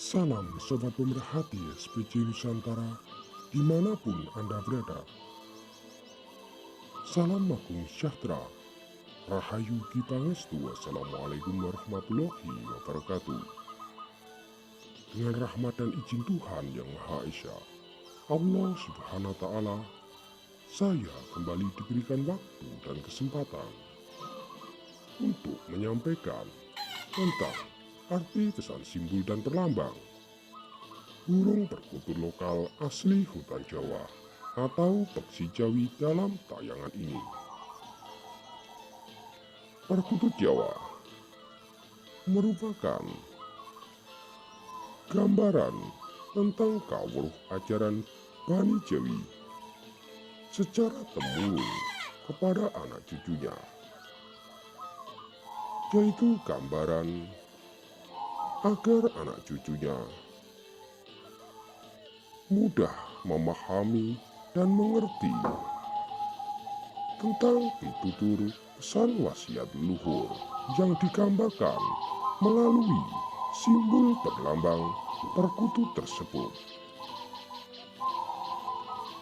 Salam Sobat Pemerhati SPC Nusantara dimanapun Anda berada. Salam Magung Sejahtera, Rahayu Kipangestu, Assalamualaikum warahmatullahi wabarakatuh. Dengan rahmat dan izin Tuhan Yang Maha Esa, Allah Subhanahu wa Ta'ala, saya kembali diberikan waktu dan kesempatan untuk menyampaikan tentang arti pesan simbol dan perlambang burung perkutut lokal asli hutan Jawa atau peksi Jawi dalam tayangan ini. Perkutut Jawa merupakan gambaran tentang kawruh ajaran Bani Jawi secara temurun kepada anak cucunya, yaitu gambaran agar anak cucunya mudah memahami dan mengerti tentang pitutur pesan wasiat leluhur yang digambarkan melalui simbol perlambang perkutut tersebut.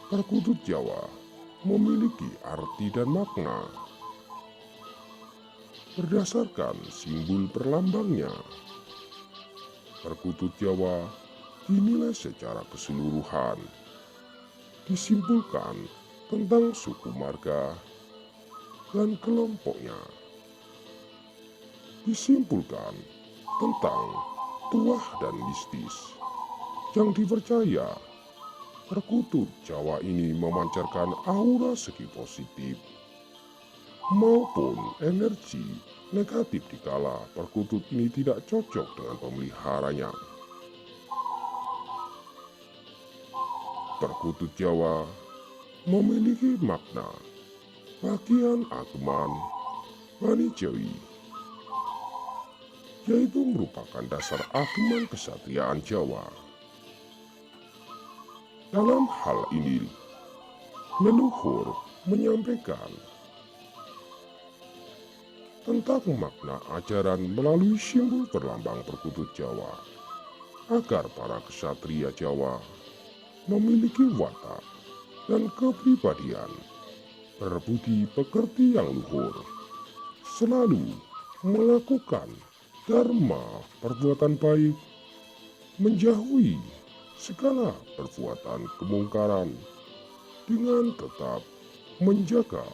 Perkutut Jawa memiliki arti dan makna berdasarkan simbol perlambangnya. Perkutut Jawa dinilai secara keseluruhan disimpulkan tentang suku marga dan kelompoknya, disimpulkan tentang tuah dan mistis yang dipercaya perkutut Jawa ini memancarkan aura segi positif maupun energi negatif dikala perkutut ini tidak cocok dengan pemeliharanya. Perkutut Jawa memiliki makna bagian ageman Bani Jawi, yaitu merupakan dasar ageman kesatriaan Jawa. Dalam hal ini, leluhur menyampaikan tentang makna ajaran melalui simbol perlambang perkutut Jawa, agar para kesatria Jawa memiliki watak dan kepribadian berbudi pekerti yang luhur, selalu melakukan dharma perbuatan baik, menjauhi segala perbuatan kemungkaran, dengan tetap menjaga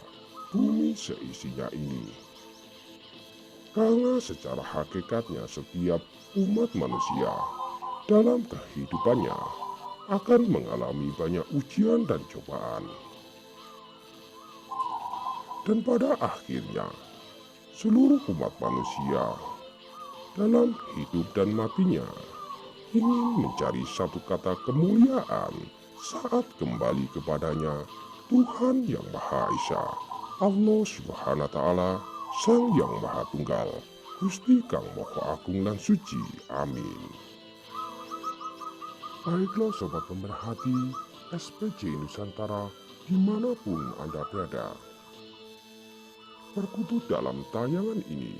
bumi seisinya ini. Karena secara hakikatnya setiap umat manusia dalam kehidupannya akan mengalami banyak ujian dan cobaan. Dan pada akhirnya, seluruh umat manusia dalam hidup dan matinya ingin mencari satu kata kemuliaan saat kembali kepadanya Tuhan Yang Maha Esa, Allah Subhanahu wa Ta'ala, Sang Yang Maha Tunggal, Gusti Kang Maha Agung dan Suci. Amin. Baiklah Sobat Pemerhati SPC Nusantara dimanapun Anda berada. Perkutut dalam tayangan ini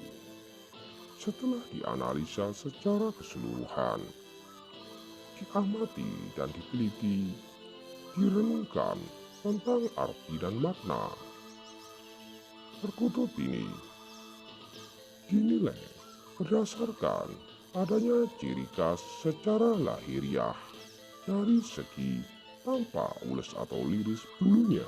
setelah dianalisa secara keseluruhan, diamati dan diteliti, direnungkan tentang arti dan makna. Perkutut ini dinilai berdasarkan adanya ciri khas secara lahiriah dari segi tampak ules atau liris bulunya.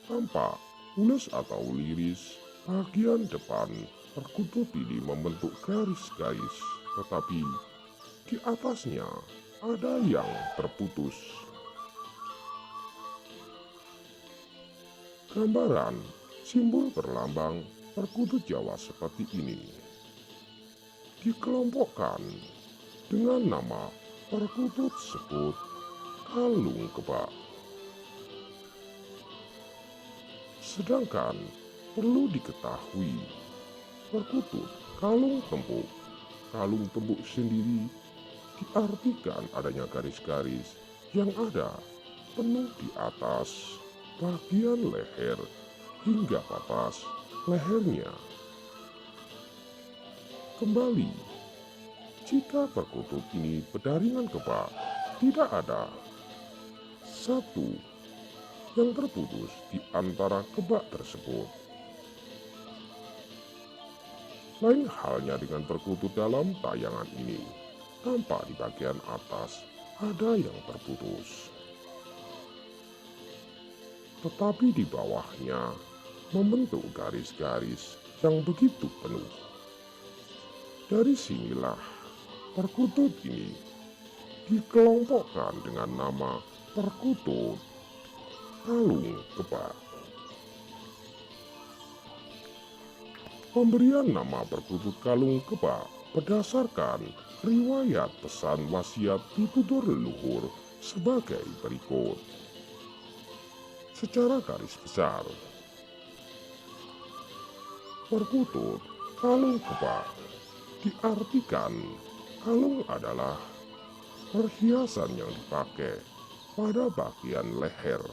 Tampak ules atau liris bagian depan perkutut ini membentuk garis-garis, tetapi di atasnya ada yang terputus. Gambaran simbol perlambang perkutut Jawa seperti ini dikelompokkan dengan nama perkutut sebut kalung kebak. Sedangkan perlu diketahui, perkutut kalung tembuk sendiri diartikan adanya garis-garis yang ada penuh di atas bagian leher hingga patas lehernya. Kembali Jika perkutut ini berdaringan kebak, tidak ada satu yang terputus di antara kebak tersebut. Lain halnya dengan perkutut dalam tayangan ini, tampak di bagian atas ada yang terputus. Tetapi di bawahnya membentuk garis-garis yang begitu penuh. Dari sinilah perkutut ini dikelompokkan dengan nama perkutut kalung kebak. Pemberian nama perkutut kalung kebak berdasarkan riwayat pesan wasiat ditutur leluhur sebagai berikut. Secara garis besar, perkutut kalung kebak diartikan kalung adalah perhiasan yang dipakai pada bagian leher,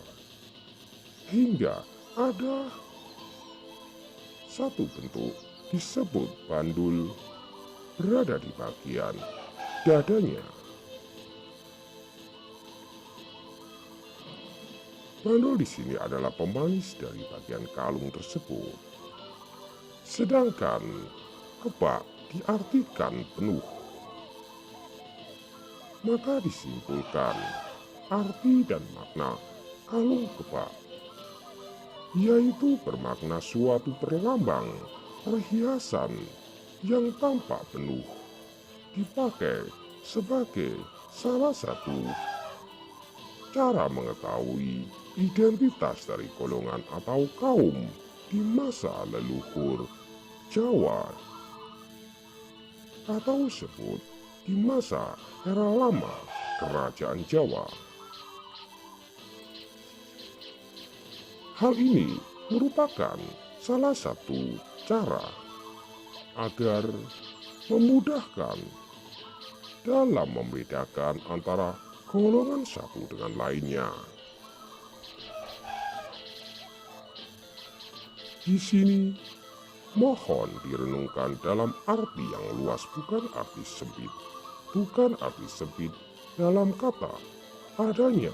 hingga ada satu bentuk disebut bandul berada di bagian dadanya. Bandul di sini adalah pemanis dari bagian kalung tersebut. Sedangkan kebak diartikan penuh. Maka disimpulkan arti dan makna kalung kebak, yaitu bermakna suatu perlambang perhiasan yang tampak penuh, dipakai sebagai salah satu cara mengetahui identitas dari golongan atau kaum di masa leluhur Jawa, atau sebut di masa era lama Kerajaan Jawa. Hal ini merupakan salah satu cara agar memudahkan dalam membedakan antara golongan satu dengan lainnya. Di sini mohon direnungkan dalam arti yang luas, bukan arti sempit. Bukan arti sempit dalam kata adanya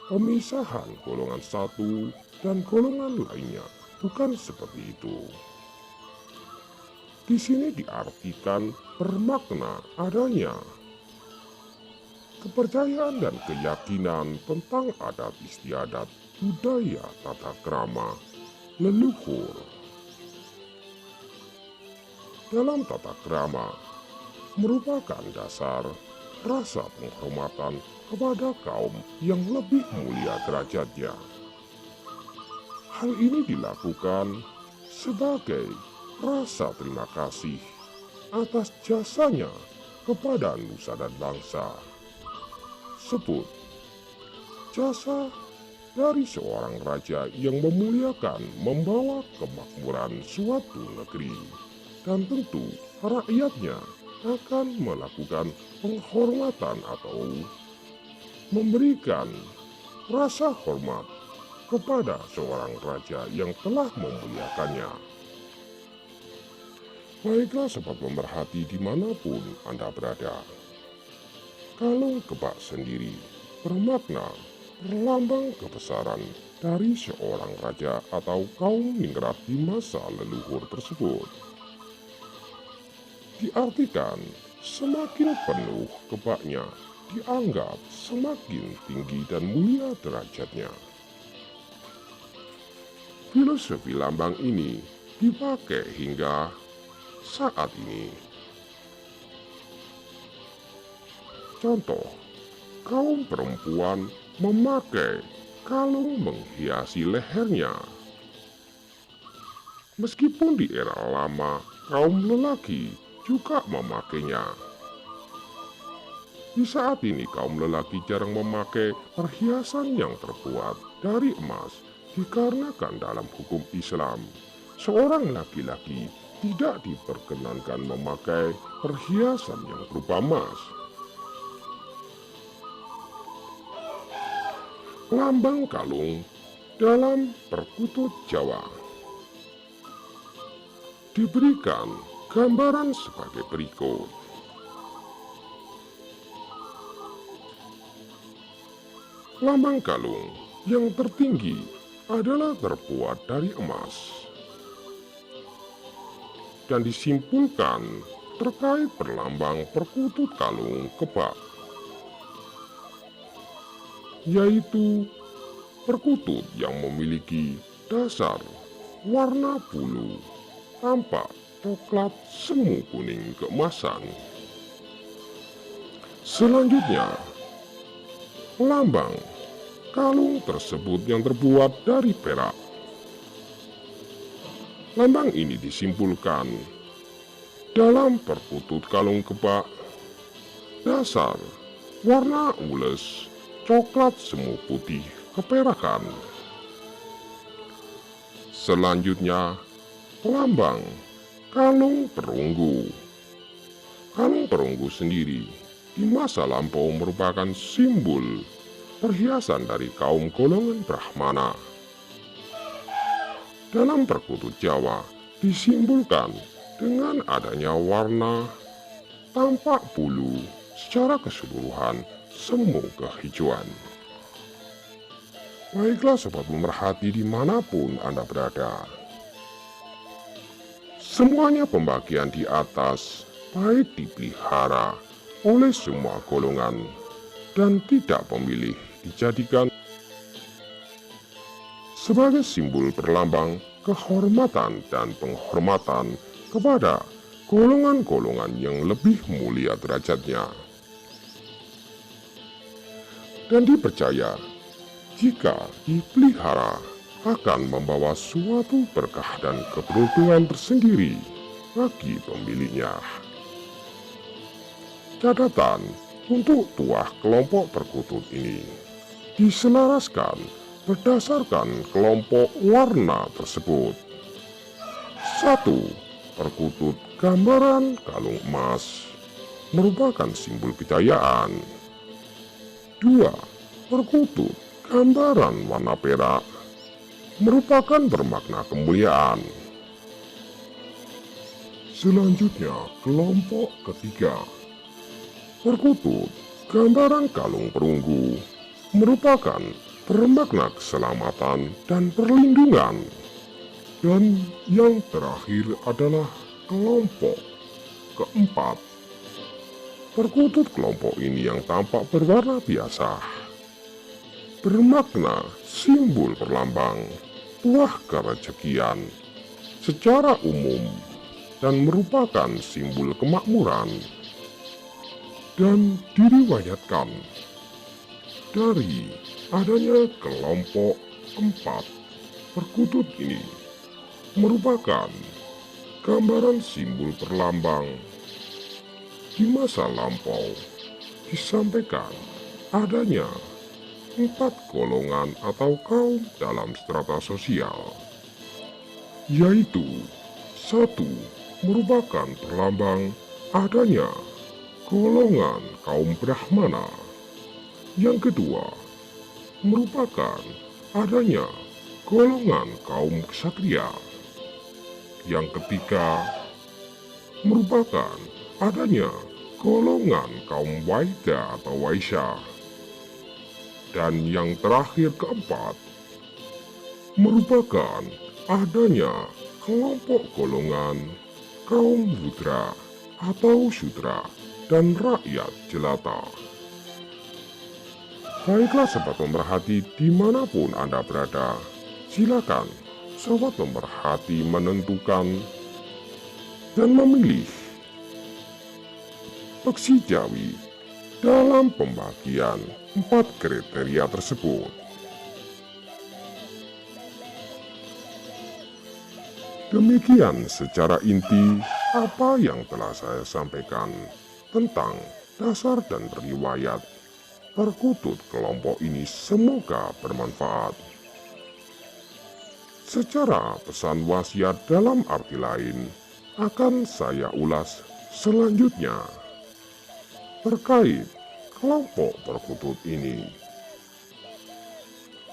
pemisahan golongan satu dan golongan lainnya, bukan seperti itu. Di sini diartikan bermakna adanya kepercayaan dan keyakinan tentang adat istiadat, budaya, tata krama leluhur. Dalam tata krama merupakan dasar rasa penghormatan kepada kaum yang lebih mulia derajatnya. Hal ini dilakukan sebagai rasa terima kasih atas jasanya kepada nusa dan bangsa. Sebut jasa dari seorang raja yang memuliakan membawa kemakmuran suatu negeri, dan tentu rakyatnya akan melakukan penghormatan atau memberikan rasa hormat kepada seorang raja yang telah memuliakannya. Baiklah sobat pemerhati dimanapun Anda berada, kalung kebak sendiri bermakna berlambang kebesaran dari seorang raja atau kaum ningrat di masa leluhur tersebut. Diartikan semakin penuh kebaknya dianggap semakin tinggi dan mulia derajatnya. Filosofi lambang ini dipakai hingga saat ini. Contoh, kaum perempuan memakai kalung menghiasi lehernya. Meskipun di era lama, kaum lelaki juga memakainya. Di saat ini, kaum lelaki jarang memakai perhiasan yang terbuat dari emas, dikarenakan dalam hukum Islam, seorang laki-laki tidak diperkenankan memakai perhiasan yang berupa emas. Lambang kalung dalam perkutut Jawa diberikan gambaran sebagai berikut. Lambang kalung yang tertinggi adalah terbuat dari emas dan disimpulkan terkait perlambang perkutut kalung kebak, yaitu perkutut yang memiliki dasar warna bulu tampak coklat semu kuning keemasan. Selanjutnya, lambang kalung tersebut yang terbuat dari perak. Lambang ini disimpulkan dalam perkutut kalung kebak, dasar warna ules coklat semu putih keperakan. Selanjutnya, lambang kalung perunggu. Kalung perunggu sendiri di masa lampau merupakan simbol perhiasan dari kaum golongan Brahmana. Dalam perkutut Jawa disimbolkan dengan adanya warna tampak bulu secara keseluruhan semu kehijauan. Baiklah sobat pemerhati dimanapun Anda berada, semuanya pembagian di atas baik dipelihara oleh semua golongan dan tidak memilih dijadikan sebagai simbol perlambang kehormatan dan penghormatan kepada golongan-golongan yang lebih mulia derajatnya. Dan dipercaya jika dipelihara akan membawa suatu berkah dan keberuntungan tersendiri bagi pemiliknya. Catatan untuk tuah kelompok perkutut ini diselaraskan berdasarkan kelompok warna tersebut. 1. Perkutut gambaran kalung emas merupakan simbol kejayaan. 2. Perkutut gambaran warna perak merupakan bermakna kemuliaan. Selanjutnya, kelompok ketiga. Perkutut gambaran kalung perunggu merupakan bermakna keselamatan dan perlindungan. Dan yang terakhir adalah kelompok keempat. Perkutut kelompok ini yang tampak berwarna biasa bermakna simbol perlambang tuah kerejekian secara umum dan merupakan simbol kemakmuran. Dan diriwayatkan dari adanya kelompok 4 perkutut ini merupakan gambaran simbol perlambang di masa lampau. Disampaikan adanya 4 golongan atau kaum dalam strata sosial, yaitu 1. Merupakan perlambang adanya golongan kaum Brahmana. Yang kedua, merupakan adanya golongan kaum ksatria. Yang ketiga, merupakan adanya golongan kaum Waida atau Waisya. Dan yang terakhir keempat, merupakan adanya kelompok golongan kaum Budra atau Sudra dan rakyat jelata. Baiklah sobat pemerhati dimanapun Anda berada, silakan sobat pemerhati menentukan dan memilih Peksi Jawi dalam pembagian 4 kriteria tersebut. Demikian secara inti apa yang telah saya sampaikan tentang dasar dan riwayat perkutut kelompok ini, semoga bermanfaat. Secara pesan wasiat dalam arti lain akan saya ulas selanjutnya terkait kelompok perkutut ini.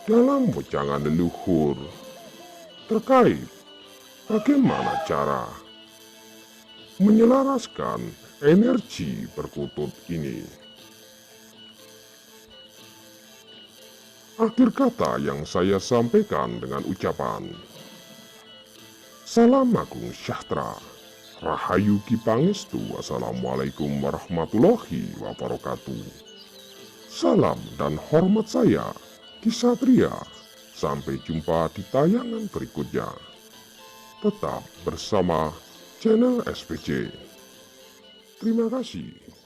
Dalam wejangan leluhur terkait bagaimana cara menyelaraskan energi perkutut ini. Akhir kata yang saya sampaikan dengan ucapan Salam Agung Sejahtera, Rahayu Ki Pangestu, Wassalamualaikum warahmatullahi wabarakatuh. Salam dan hormat saya, Ki Satria. Sampai jumpa di tayangan berikutnya. Tetap bersama channel SPJ. Terima kasih.